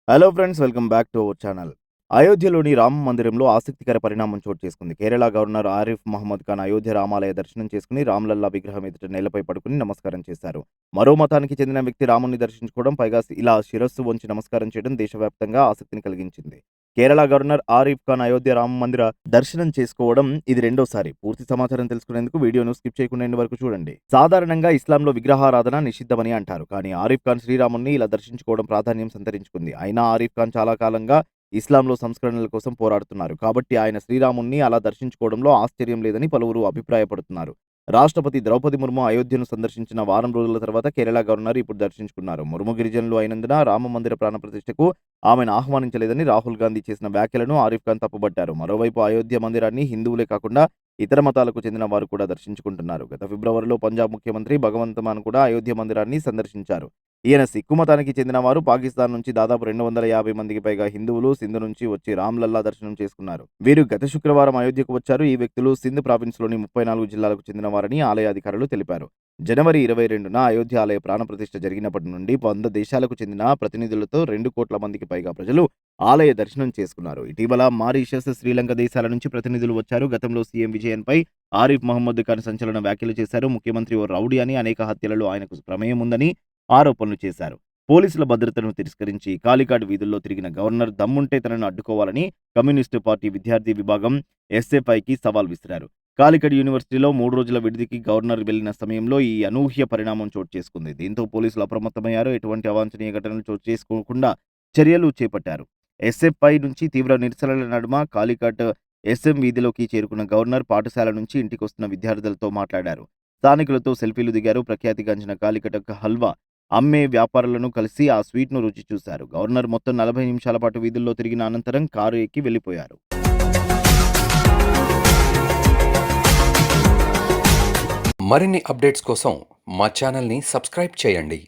Hello friends, welcome back to our channel. అయోధ్యలోని రామ మందిరంలో ఆసక్తికర పరిణామం చోటు చేసుకుంది. కేరళ గవర్నర్ ఆరిఫ్ మహమ్మద్ ఖాన్ అయోధ్య రామాలయ దర్శనం చేసుకుని రామ్లల్లా విగ్రహం ఎదుట నేలపై పడుకుని నమస్కారం చేశారు. మరో మతానికి చెందిన వ్యక్తి రాముణ్ణి దర్శించుకోవడం, పైగా ఇలా శిరస్సు వంచి నమస్కారం చేయడం దేశవ్యాప్తంగా ఆసక్తిని కలిగించింది. కేరళ గవర్నర్ ఆరిఫ్ ఖాన్ అయోధ్య రామ మందిర దర్శనం చేసుకోవడం ఇది రెండోసారి. పూర్తి సమాచారం తెలుసుకునేందుకు వీడియోను స్కిప్ చేయకుండా ఎండ్ వరకు చూడండి. సాధారణంగా ఇస్లాంలో విగ్రహారాధన నిషిద్ధమని అంటారు. కానీ ఆరిఫ్ ఖాన్ శ్రీరాముణ్ణి ఇలా దర్శించుకోవడం ప్రాధాన్యం సంతరించుకుంది. అయినా ఆరిఫ్ ఖాన్ చాలా కాలంగా ఇస్లాంలో సంస్కరణల కోసం పోరాడుతున్నారు. కాబట్టి ఆయన శ్రీరాముణ్ణి అలా దర్శించుకోవడంలో ఆశ్చర్యం లేదని పలువురు అభిప్రాయపడుతున్నారు. రాష్ట్రపతి ద్రౌపది ముర్ము అయోధ్యను సందర్శించిన వారం రోజుల తర్వాత కేరళ గవర్నర్ ఇప్పుడు దర్శించుకున్నారు. ముర్ము గిరిజనులు అయినందున రామ మందిర ప్రాణప్రతిష్ఠకు ఆమెను ఆహ్వానించలేదని రాహుల్ గాంధీ చేసిన వ్యాఖ్యలను ఆరిఫ్ ఖాన్ తప్పుబట్టారు. మరోవైపు అయోధ్య మందిరాన్ని హిందువులే కాకుండా ఇతర మతాలకు చెందిన వారు కూడా దర్శించుకుంటున్నారు. గత ఫిబ్రవరిలో పంజాబ్ ముఖ్యమంత్రి భగవంత్ మాన్ కూడా అయోధ్య మందిరాన్ని సందర్శించారు. ఈయన సిక్కు మతానికి చెందిన వారు. పాకిస్తాన్ నుంచి దాదాపు 250 మందికి పైగా హిందువులు సింధు నుంచి వచ్చి రామ్లల్లా దర్శనం చేసుకున్నారు. వీరు గత శుక్రవారం అయోధ్యకు వచ్చారు. ఈ వ్యక్తులు సింధ్ ప్రావిన్స్లోని 34 జిల్లాలకు చెందిన వారని ఆలయ అధికారులు తెలిపారు. జనవరి 22న అయోధ్య ఆలయ ప్రాణప్రతిష్ఠ జరిగినప్పటి నుండి 100 దేశాలకు చెందిన ప్రతినిధులతో 2 కోట్ల మందికి పైగా ప్రజలు ఆలయ దర్శనం చేసుకున్నారు. ఇటీవల మారిషస్, శ్రీలంక దేశాల నుంచి ప్రతినిధులు వచ్చారు. గతంలో సీఎం విజయన్పై ఆరిఫ్ మహమ్మద్ ఖాన్ సంచలన వ్యాఖ్యలు చేశారు. ముఖ్యమంత్రి ఓ రౌడీ అని, అనేక హత్యలలో ఆయనకు ప్రమేయం ఉందని ఆరోపణలు చేశారు. పోలీసుల భద్రతను తిరస్కరించి కాలికాడ్ వీధుల్లో తిరిగిన గవర్నర్ దమ్ముంటే తనను అడ్డుకోవాలని కమ్యూనిస్టు పార్టీ విద్యార్థి విభాగం ఎస్ఎఫ్ఐకి సవాల్ విసిరారు. కాలికట్ యూనివర్సిటీలో 3 రోజుల విడిదికి గవర్నర్ వెళ్లిన సమయంలో ఈ అనూహ్య పరిణామం చోటు చేసుకుంది. దీంతో పోలీసులు అప్రమత్తమయ్యారు. ఎటువంటి అవాంఛనీయ ఘటనలు చోటు చేసుకోకుండా చర్యలు చేపట్టారు. ఎస్ఎఫ్ఐ నుంచి తీవ్ర నిరసనల నడుమ కాలికట్ ఎస్ఎం వీధిలోకి చేరుకున్న గవర్నర్ పాఠశాల నుంచి ఇంటికొస్తున్న విద్యార్థులతో మాట్లాడారు. స్థానికులతో సెల్ఫీలు దిగారు. ప్రఖ్యాతిగాంచిన కాలికట్ హల్వా అమ్మే వ్యాపారులను కలిసి ఆ స్వీట్ను రుచి చూశారు. గవర్నర్ మొత్తం 40 నిమిషాల పాటు వీధుల్లో తిరిగిన అనంతరం కారు ఎక్కి వెళ్లిపోయారు. మరిన్ని అప్డేట్స్ కోసం మా ఛానల్ని సబ్స్క్రైబ్ చేయండి.